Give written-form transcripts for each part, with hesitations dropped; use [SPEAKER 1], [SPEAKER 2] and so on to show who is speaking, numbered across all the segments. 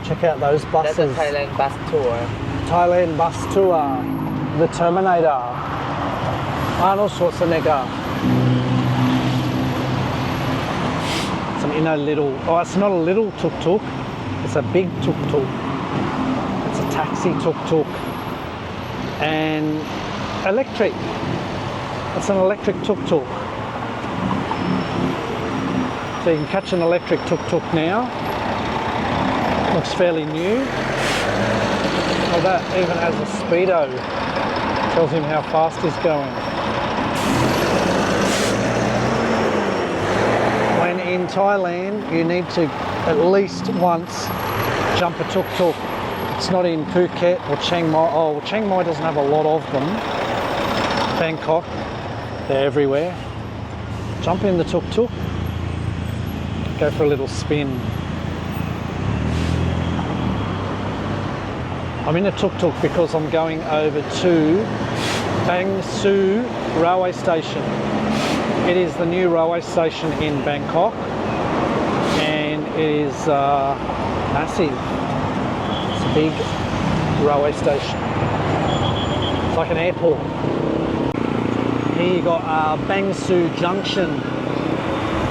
[SPEAKER 1] Check out those buses.
[SPEAKER 2] That's a Thailand bus tour.
[SPEAKER 1] Thailand bus tour. The Terminator. Arnold Schwarzenegger. Some inner little, oh, it's not a little tuk-tuk. It's a big tuk-tuk. It's a taxi tuk-tuk. And electric. It's an electric tuk-tuk. So you can catch an electric tuk-tuk now. Looks fairly new. Well, that even has a speedo. Tells him how fast he's going. When in Thailand, you need to at least once jump a tuk-tuk. It's not in Phuket or Chiang Mai. Oh, Chiang Mai doesn't have a lot of them. Bangkok, they're everywhere. Jump in the tuk-tuk. Go for a little spin. I'm in a tuk-tuk because I'm going over to Bang Sue railway station. It is the new railway station in Bangkok, and it is massive. It's a big railway station. It's like an airport. Here you got Bang Sue Junction,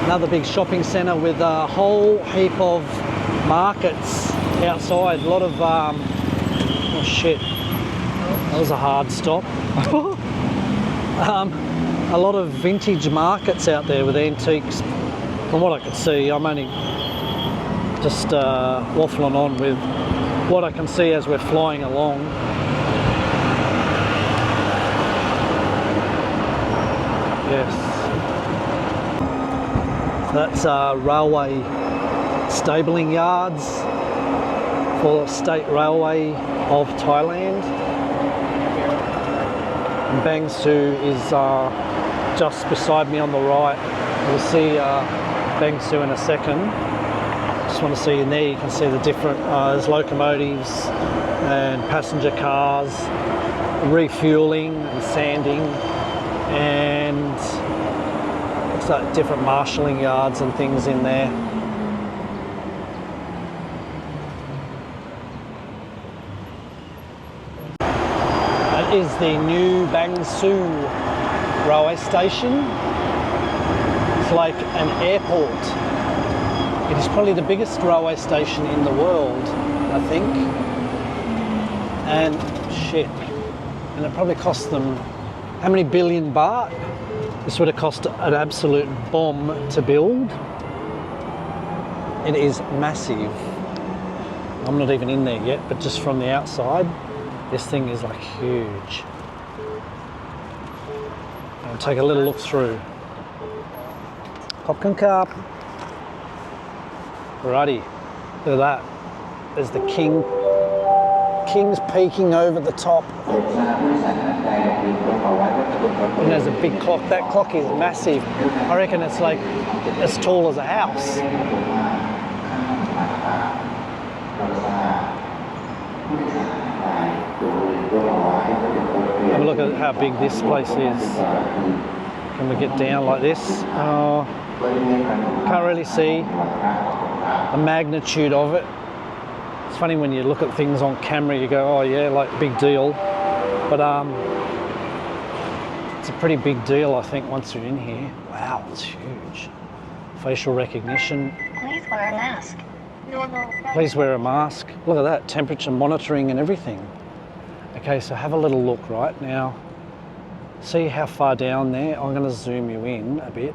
[SPEAKER 1] another big shopping centre with a whole heap of markets outside. A lot of oh shit, that was a hard stop. A lot of vintage markets out there with antiques. From what I could see, I'm only just waffling on with what I can see as we're flying along. Yes. So that's railway stabling yards for State Railway of Thailand. And Bang Sue is just beside me on the right. We'll see Bang Sue in a second. Just want to see in there, you can see the different, there's locomotives and passenger cars, refueling and sanding, and looks like different marshalling yards and things in there. Is the new Bang Sue railway station. It's like an airport. It is probably the biggest railway station in the world, I think. And shit. And it probably cost them, how many billion baht? This would have cost an absolute bomb to build. It is massive. I'm not even in there yet, but just from the outside, this thing is like huge. I'll take a little look through. Popcorn cup. Righty, look at that. There's the king. King's peeking over the top. And there's a big clock. That clock is massive. I reckon it's like as tall as a house. Have a look at how big this place is. Can we get down like this? Can't really see the magnitude of it. It's funny when you look at things on camera, you go, oh yeah, like big deal. But it's a pretty big deal, I think, once you're in here. Wow, it's huge. Facial recognition.
[SPEAKER 3] Please wear a mask.
[SPEAKER 1] Please wear a mask. Look at that, temperature monitoring and everything. Okay, so have a little look right now. See how far down there? I'm going to zoom you in a bit.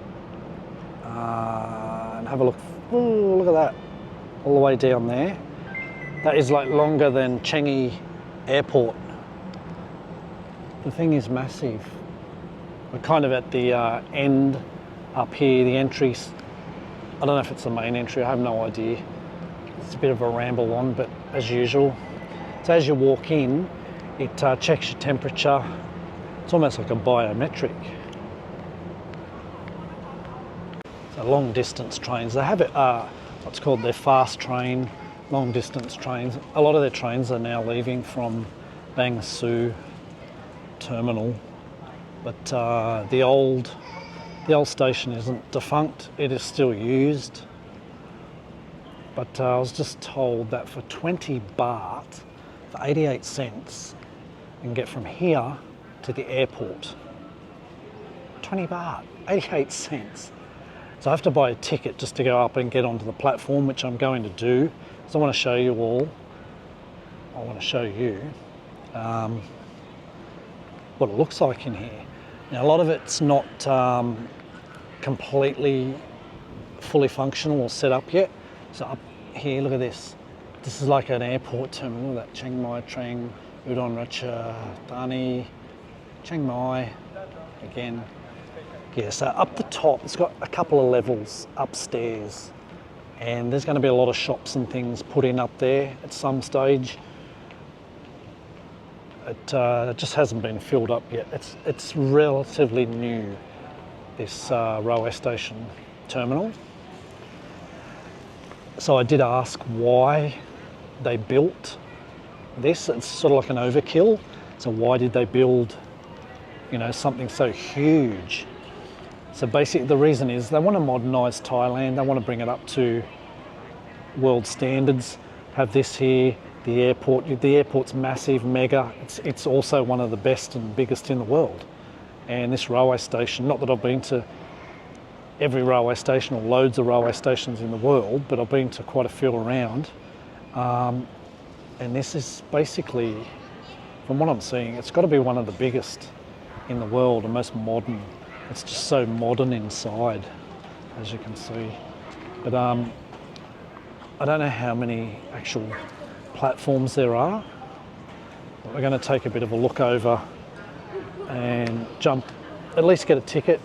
[SPEAKER 1] And have a look. Ooh, look at that. All the way down there. That is like longer than Changi Airport. The thing is massive. We're kind of at the end up here, the entries. I don't know if it's the main entry, I have no idea. It's a bit of a ramble on, but as usual. So as you walk in, it checks your temperature. It's almost like a biometric. So long distance trains, they have it, what's called their fast train, long distance trains. A lot of their trains are now leaving from Bang Sue terminal, but the old station isn't defunct, it is still used. But I was just told that for 20 baht, for 88 cents, you can get from here to the airport. 20 baht, 88 cents. So I have to buy a ticket just to go up and get onto the platform, which I'm going to do. So I want to show you all. I want to show you what it looks like in here. Now, a lot of it's not completely fully functional or set up yet. So up here, look at this. This is like an airport terminal, that Chiang Mai Trang, Udon Ratcha, Thani, Chiang Mai, again. Yeah, so up the top, it's got a couple of levels upstairs, and there's going to be a lot of shops and things put in up there at some stage. It just hasn't been filled up yet. It's relatively new, this railway station terminal. So I did ask why they built this. It's sort of like an overkill. So why did they build, you know, something so huge? So basically the reason is they want to modernise Thailand. They want to bring it up to world standards. Have this here, the airport. The airport's massive, mega. It's also one of the best and biggest in the world. And this railway station, not that I've been to every railway station or loads of railway stations in the world, but I've been to quite a few around. And this is basically, from what I'm seeing, it's got to be one of the biggest in the world and most modern. It's just so modern inside, as you can see. But I don't know how many actual platforms there are. But we're going to take a bit of a look over and jump, at least get a ticket,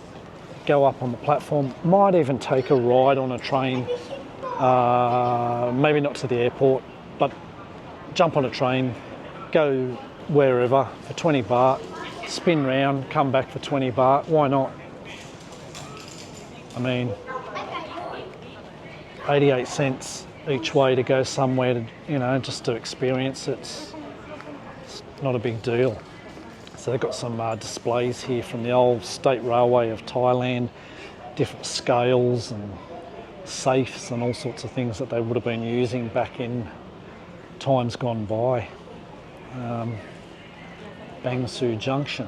[SPEAKER 1] go up on the platform. Might even take a ride on a train, maybe not to the airport, but jump on a train, go wherever for 20 baht, spin round, come back for 20 baht. Why not? I mean, 88 cents each way to go somewhere to, you know, just to experience it. It's not a big deal. So they've got some displays here from the old State Railway of Thailand, different scales and safes and all sorts of things that they would have been using back in times gone by. Bang Su Junction.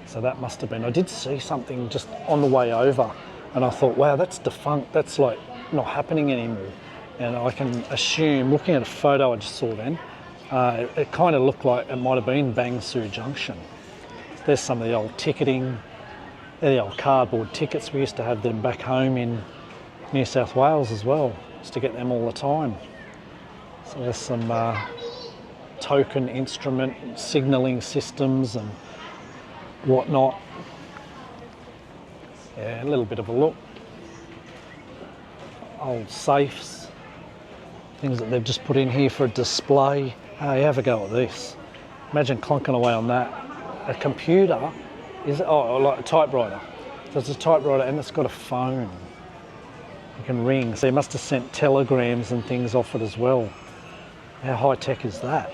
[SPEAKER 1] So that must have been, I did see something just on the way over and I thought, wow, that's defunct, that's like not happening anymore. And I can assume, looking at a photo I just saw then, it kind of looked like it might have been Bang Su Junction. There's some of the old ticketing, they're the old cardboard tickets. We used to have them back home in New South Wales as well, used to get them all the time. So there's some token instrument signalling systems and whatnot. Yeah, a little bit of a look. Old safes, things that they've just put in here for a display. Hey, have a go at this. Imagine clunking away on that. A computer is, oh, like a typewriter. So it's a typewriter and it's got a phone. You can ring. So they must have sent telegrams and things off it as well. How high tech is that?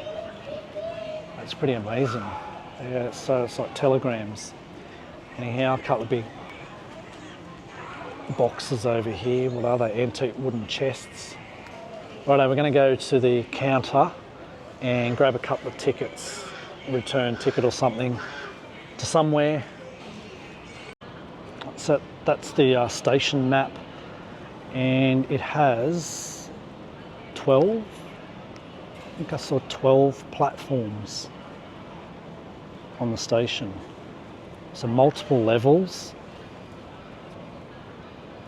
[SPEAKER 1] That's pretty amazing. Yeah, so it's like telegrams. Anyhow, a couple of big boxes over here. What are they? Antique wooden chests. Righto, we're going to go to the counter and grab a couple of tickets, return ticket or something to somewhere. So that's the station map, and it has 12, I think I saw 12 platforms on the station. So multiple levels.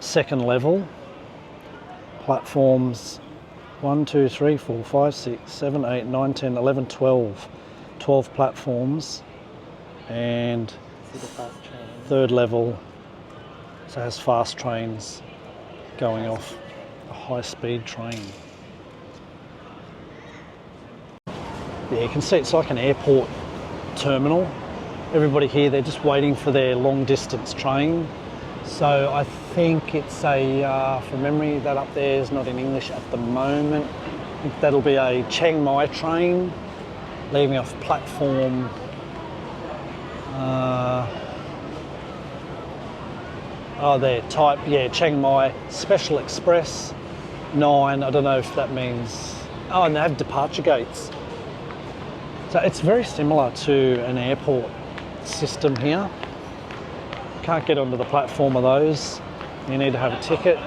[SPEAKER 1] Second level, platforms 1, 2, 3, 4, 5, 6, 7, 8, 9, 10, 11, 12. 12 platforms, and third level, so it has fast trains going off, a high-speed train. Yeah, you can see it's like an airport terminal. Everybody here, they're just waiting for their long-distance train. So I think it's a, from memory, that up there is not in English at the moment. I think that'll be a Chiang Mai train leaving off platform there, type, yeah, Chiang Mai Special Express. 9. I don't know if that means... Oh, and they have departure gates. So it's very similar to an airport system here. Can't get onto the platform of those. You need to have a ticket,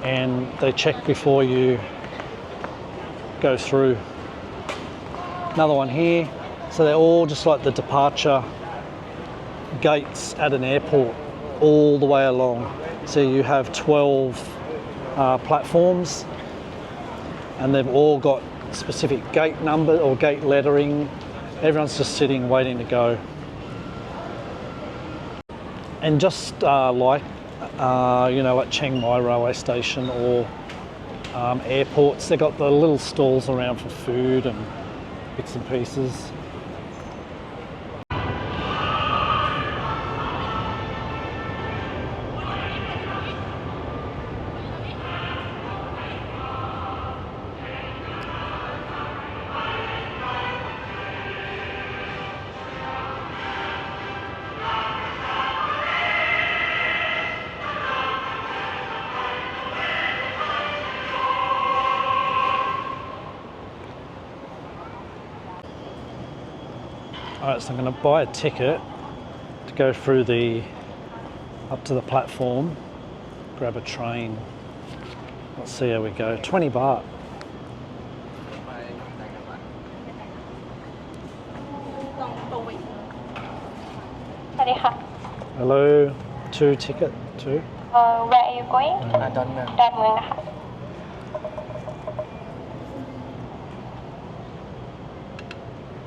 [SPEAKER 1] and they check before you go through. Another one here. So they're all just like the departure gates at an airport all the way along. So you have 12 platforms, and they've all got specific gate number or gate lettering. Everyone's just sitting waiting to go. And just like you know, like Chiang Mai railway station or airports, they've got the little stalls around for food and bits and pieces. Alright, so I'm going to buy a ticket to go through up to the platform, grab a train. Let's see how we go. 20 baht. Hello, 2 ticket, 2.
[SPEAKER 2] Where are you going?
[SPEAKER 3] ดอนเมือง
[SPEAKER 2] ดอนเมืองนะคะ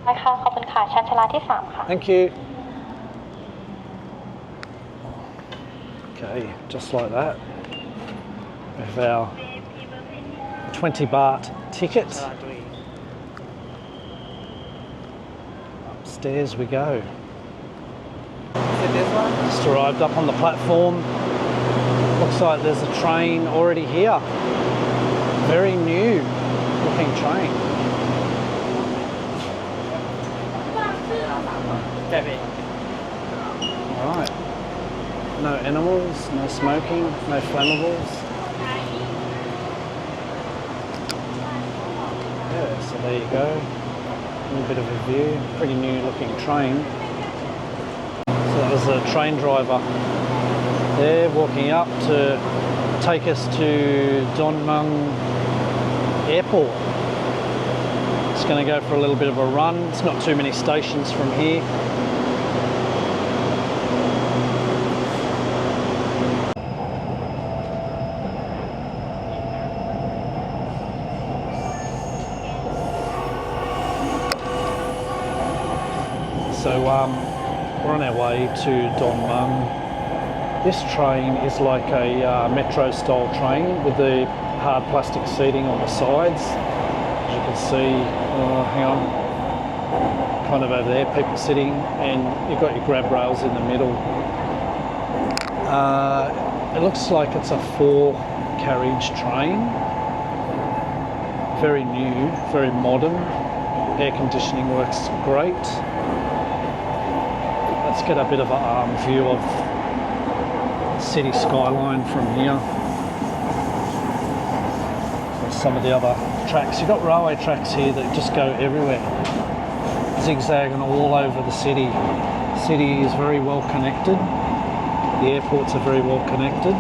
[SPEAKER 2] ได้ค่ะ ขอบคุณค่ะชั้นชลาที่ 3 ค่ะ
[SPEAKER 1] Thank you. Okay, just like that. We have our 20 baht ticket. Upstairs we go. Just arrived up on the platform. Looks like there's a train already here. Very new looking train. Alright. No animals, no smoking, no flammables. Yeah, so there you go. A little bit of a view. Pretty new looking train. So that was a train driver there walking up to take us to Don Mueang Airport. It's going to go for a little bit of a run. It's not too many stations from here. So we're on our way to Don Mueang. This train is like a metro style train with the hard plastic seating on the sides. As you can see, hang on, kind of over there, people sitting, and you've got your grab rails in the middle. It looks like it's a 4-carriage train. Very new, very modern. Air conditioning works great. Let's get a bit of a view of city skyline from here. There's some of the other tracks. You've got railway tracks here that just go everywhere, zigzagging all over the city. The city is very well connected. The airports are very well connected.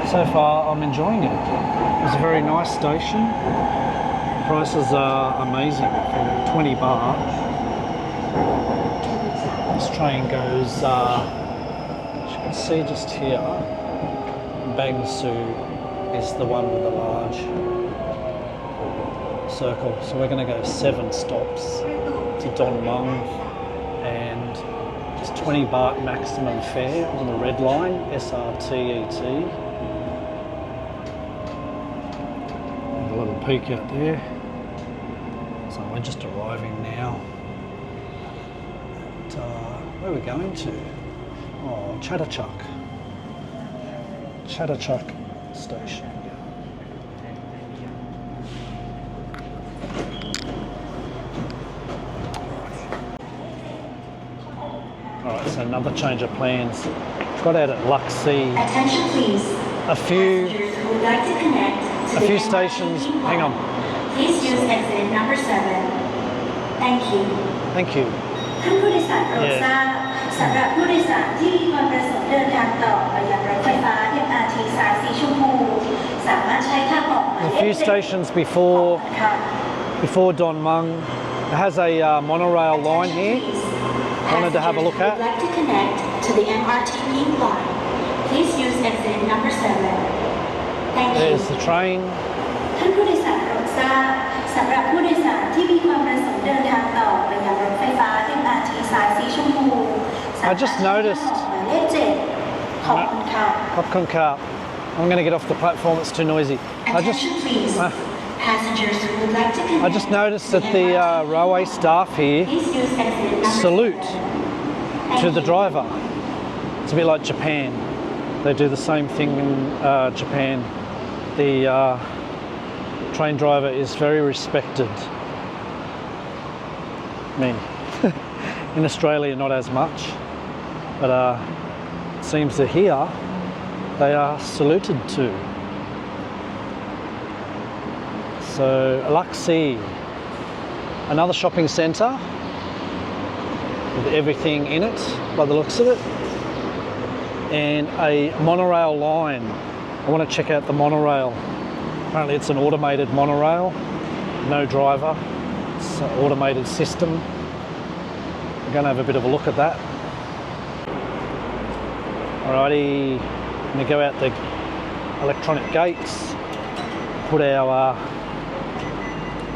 [SPEAKER 1] So far I'm enjoying it. It's a very nice station. Prices are amazing for 20 baht. This train goes, as you can see just here, Bang Su is the one with the large circle. So we're going to go 7 stops to Don Mueang, and it's 20 baht maximum fare on the red line, SRTET. Have a little peek out there. So we're just arriving now at, where are we going to? Oh, Chatterchuck station. Alright, so another change of plans. got out at Lak Si.
[SPEAKER 3] Attention please.
[SPEAKER 1] A few
[SPEAKER 3] Passengers who would like to connect to
[SPEAKER 1] A
[SPEAKER 3] the
[SPEAKER 1] few
[SPEAKER 3] MRT
[SPEAKER 1] stations. Hang on.
[SPEAKER 3] Please use exit number 7. Thank you.
[SPEAKER 1] Thank you.
[SPEAKER 3] ท่านผู้โดยสารโปรดทราบสำหรับผู้โดยสารที่มีความประสงค์เดินทางต่อไปยังรถไฟฟ้า MRT สายสีชมพูสามารถใช้ทางออกหมาย
[SPEAKER 1] A
[SPEAKER 3] เล
[SPEAKER 1] few
[SPEAKER 3] ข
[SPEAKER 1] stations
[SPEAKER 3] ขอบ
[SPEAKER 1] before
[SPEAKER 3] คุณค่ะ
[SPEAKER 1] Don Mung. It has a monorail line here. Wanted to have a look at.
[SPEAKER 3] Passengers who would like to connect to the MRT Pink Line. Please use exit number 7. Thank you.
[SPEAKER 1] There's the train.
[SPEAKER 3] ท่านผู้โดยสารโปรดทราบสำหรับผู้โดยสารที่มีความประสงค์เดินทางต่อไปยังรถไฟฟ้า MRT สายสีชมพู
[SPEAKER 1] I just noticed.
[SPEAKER 3] หมายเลข7ขอบคุณค่ะ
[SPEAKER 1] Popcorn car. I'm going to get off the platform. It's too noisy.
[SPEAKER 3] Attention please. Passengers who would like to connect.
[SPEAKER 1] I just noticed that the railway staff here
[SPEAKER 3] Please use exit number
[SPEAKER 1] salute
[SPEAKER 3] 7.
[SPEAKER 1] to the
[SPEAKER 3] Thank you.
[SPEAKER 1] driver. It's a bit like Japan. They do the same thing in Japan. The train driver is very respected. Me. In Australia, not as much, but it seems that here they are saluted to. So, Lak Si, another shopping centre with everything in it, by the looks of it, and a monorail line. I want to check out the monorail. Apparently it's an automated monorail, no driver, it's an automated system. We're going to have a bit of a look at that. Alrighty, I'm going to go out the electronic gates, put our,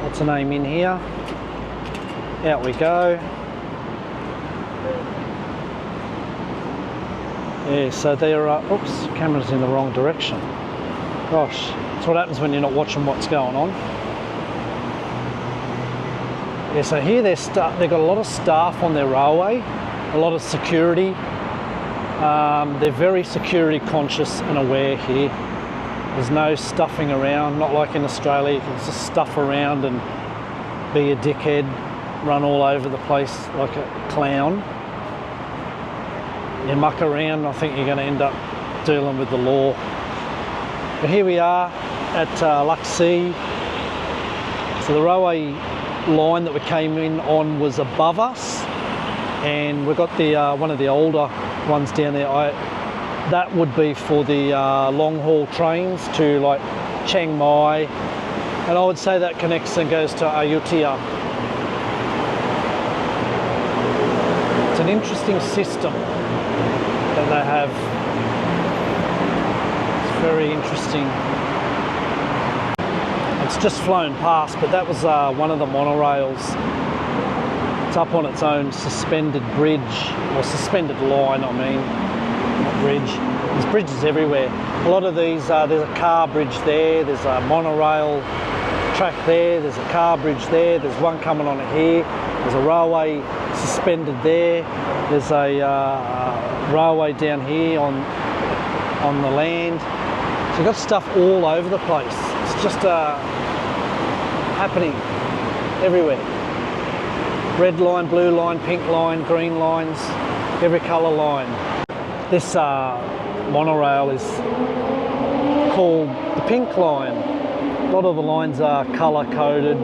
[SPEAKER 1] what's the name in here, out we go. Yeah, so there are, oops, camera's in the wrong direction. Gosh, that's what happens when you're not watching what's going on. Yeah, so here they've got a lot of staff on their railway, a lot of security. They're very security conscious and aware here. There's no stuffing around, not like in Australia, you can just stuff around and be a dickhead, run all over the place like a clown. You muck around, I think you're going to end up dealing with the law. But here we are at Lak Si. So the railway line that we came in on was above us, and we've got the one of the older ones down there. That would be for the long haul trains to like Chiang Mai, and I would say that connects and goes to Ayutthaya. It's an interesting system that they have. It's very interesting. It's just flown past, but that was one of the monorails. It's up on its own suspended bridge, or suspended line, I mean, not bridge. There's bridges everywhere. A lot of these, there's a car bridge there, there's a monorail track there, there's a car bridge there, there's one coming on here, there's a railway suspended there, there's a railway down here on the land. So you've got stuff all over the place. It's just happening everywhere. Red line, blue line, pink line, green lines, every colour line. This monorail is called the pink line. A lot of the lines are colour coded,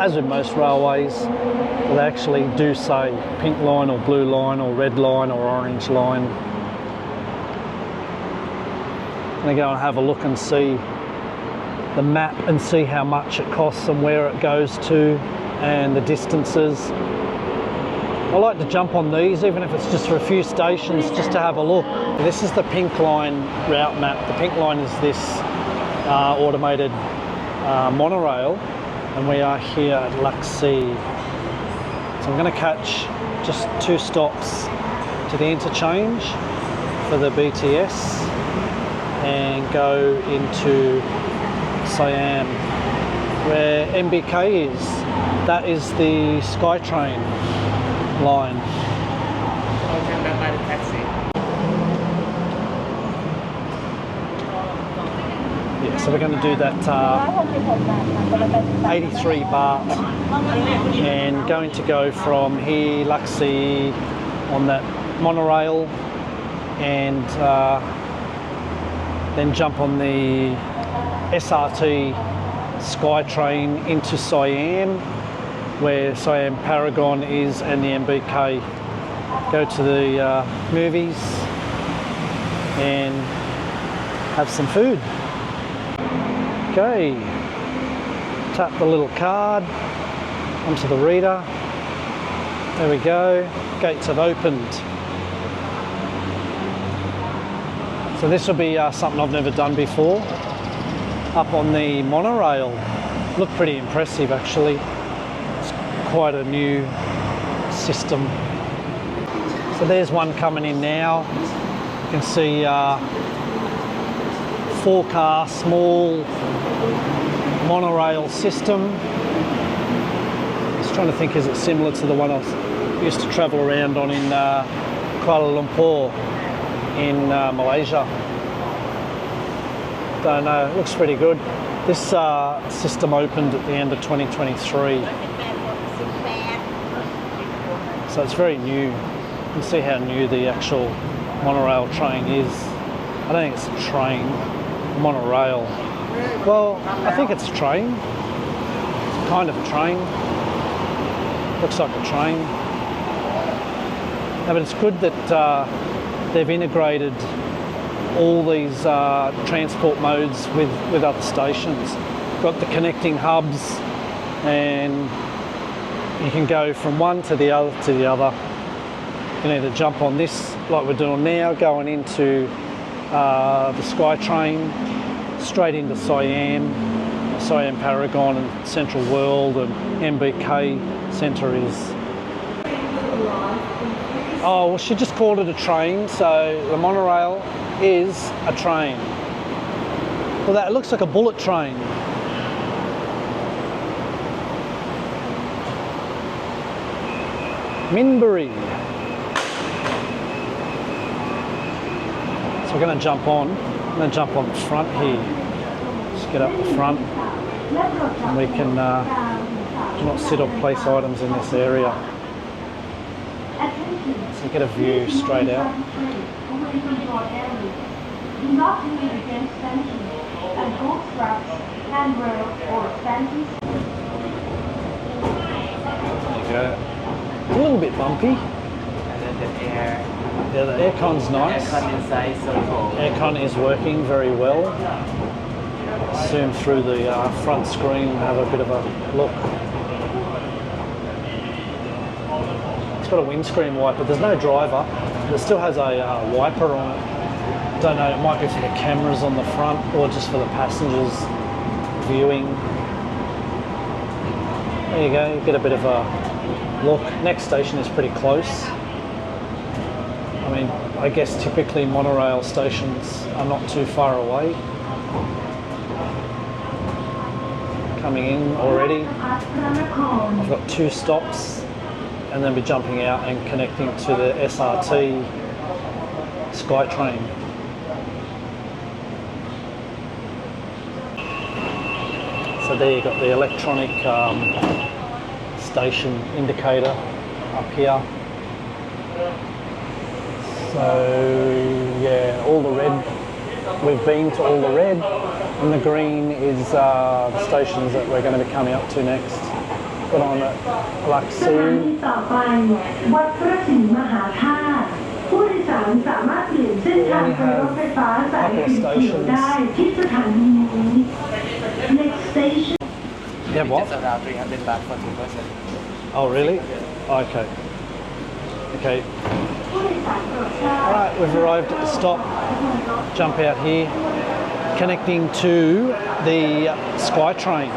[SPEAKER 1] as with most railways. They actually do say pink line or blue line or red line or orange line. I'm going to go and have a look and see the map and see how much it costs and where it goes to and the distances. I like to jump on these, even if it's just for a few stations, just to have a look. This is the pink line route map. The pink line is this automated monorail, and we are here at Lak Si. So I'm going to catch just 2 stops to the interchange for the BTS and go into Siam, where MBK is. That is the Skytrain line.
[SPEAKER 4] I'll turn back by the taxi.
[SPEAKER 1] Yeah, so we're going to do that 83 baht, and going to go from here, Lak Si, on that monorail and then jump on the SRT Skytrain into Siam, where Siam Paragon is, and the MBK. Go to the movies and have some food. Okay, tap the little card onto the reader. There we go, gates have opened. So this will be something I've never done before. Up on the monorail. Looked pretty impressive actually. It's quite a new system. So there's one coming in now. You can see 4-car small monorail system. Just trying to think, is it similar to the one I used to travel around on in Kuala Lumpur in Malaysia? Don't know, it looks pretty good. This system opened at the end of 2023. So it's very new. You can see how new the actual monorail train is. I don't think it's a train, monorail. Well, I think it's a train. It's kind of a train. Looks like a train. No, but it's good that they've integrated all these transport modes with other stations. Got the connecting hubs, and you can go from one to the other to the other. You can either jump on this like we're doing now, going into the Skytrain, straight into Siam Paragon and Central World, and MBK Centre is. Oh, well, she just called it a train, so the monorail is a train. Well, that looks like a bullet train. Minbury. So we're going to jump on. I'm going to jump on the front here. Just get up the front, and we can not sit or place items in this area. So get a view straight out.
[SPEAKER 5] Do not lean against fences and hold straps, handrails, or fences.
[SPEAKER 1] There you go. It's a little bit bumpy.
[SPEAKER 4] And then the air.
[SPEAKER 1] Yeah, the aircon's nice.
[SPEAKER 4] Aircon inside so cold.
[SPEAKER 1] Aircon is working very well. Zoom through the front screen and have a bit of a look. It's got a windscreen wiper. There's no driver. It still has a wiper on it. Don't know, it might be for the cameras on the front or just for the passengers viewing. There you go, you get a bit of a look. Next station is pretty close. I mean, I guess typically monorail stations are not too far away. Coming in already. I've got 2 stops and then be jumping out and connecting to the SRT Skytrain. So there you've got the electronic station indicator up here. So yeah, all the red, we've been to all the red, and the green is the stations that we're going to be coming up to next. Got on at Lak Si.
[SPEAKER 5] สถานีต่อไปวัดพระศรีมหาธาตุผู้โดยสารสามารถเปลี่ยนเส้นทางไปรถไฟฟ้าสายสีเขียวได้ที่สถานีนี้ Next station.
[SPEAKER 1] Yeah, what?
[SPEAKER 4] It's around 300 baht for 2 person.
[SPEAKER 1] Oh, really? Okay. Okay.
[SPEAKER 5] ผู้โดยสารโปรดทราบ
[SPEAKER 1] Alright, we've arrived at the stop. Jump out here. Connecting to the Skytrain.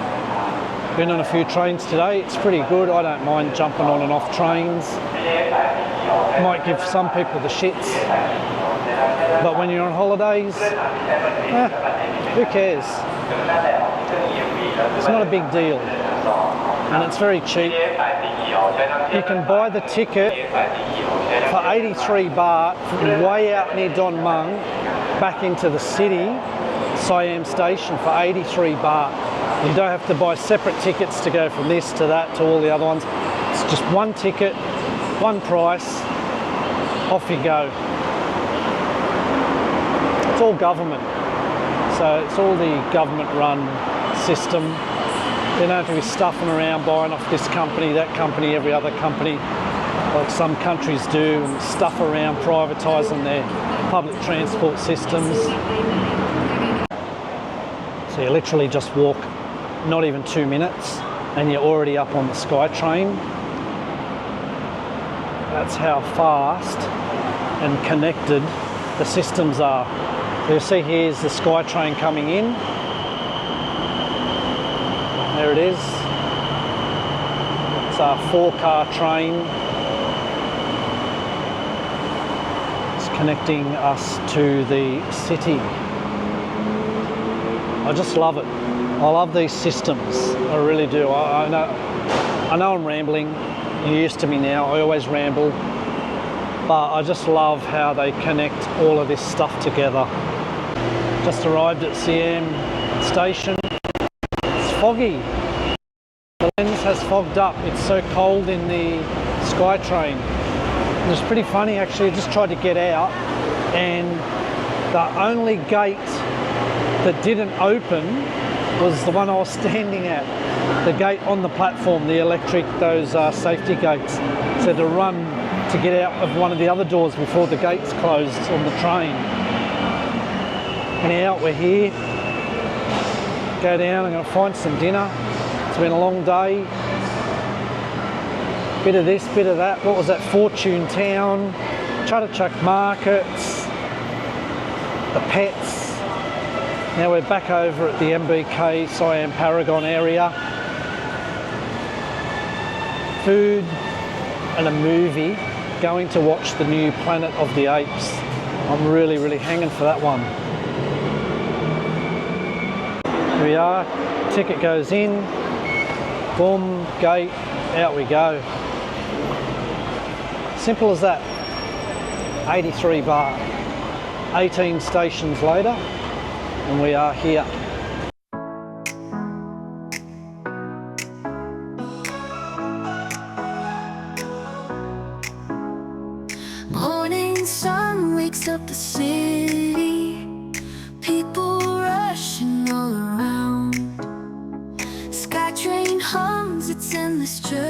[SPEAKER 1] Been on a few trains today. It's pretty good. I don't mind jumping on and off trains. Might give some people the shits. But when you're on holidays, who cares? It's not a big deal. And it's very cheap. You can buy the ticket for 83 baht from way out near Don Muang back into the city, Siam station, for 83 baht. You don't have to buy separate tickets to go from this to that to all the other ones. It's just one ticket, one price, off you go. It's all government. So it's all the government-run system. They don't have to be stuffing around buying off this company, that company, every other company, like some countries do, and stuff around privatising their public transport systems. So you literally just walk not even 2 minutes and you're already up on the Skytrain. That's how fast and connected the systems are. So you see here's the Skytrain coming in. There it is. It's a 4-car train. It's connecting us to the city. I just love it. I love these systems. I really do. I know I'm rambling. You're used to me now. I always ramble. But I just love how they connect all of this stuff together. Just arrived at Siam station. It's foggy. The lens has fogged up. It's so cold in the Skytrain. It was pretty funny actually. I just tried to get out and the only gate that didn't open was the one I was standing at. The gate on the platform, the electric, those safety gates. So to run to get out of one of the other doors before the gates closed on the train. Anyhow, we're here. Go down, I'm going to find some dinner. It's been a long day. Bit of this, bit of that. What was that? Fortune Town, Chatuchak Markets, the pets. Now we're back over at the MBK Siam Paragon area. Food and a movie. Going to watch the new Planet of the Apes. I'm really, really hanging for that one. Here we are. Ticket goes in. Boom, gate, out we go. Simple as that. 83 baht. 18 stations later, and we are here.
[SPEAKER 6] Morning sun wakes up the city, people rushing all around. Skytrain hums its endless journey.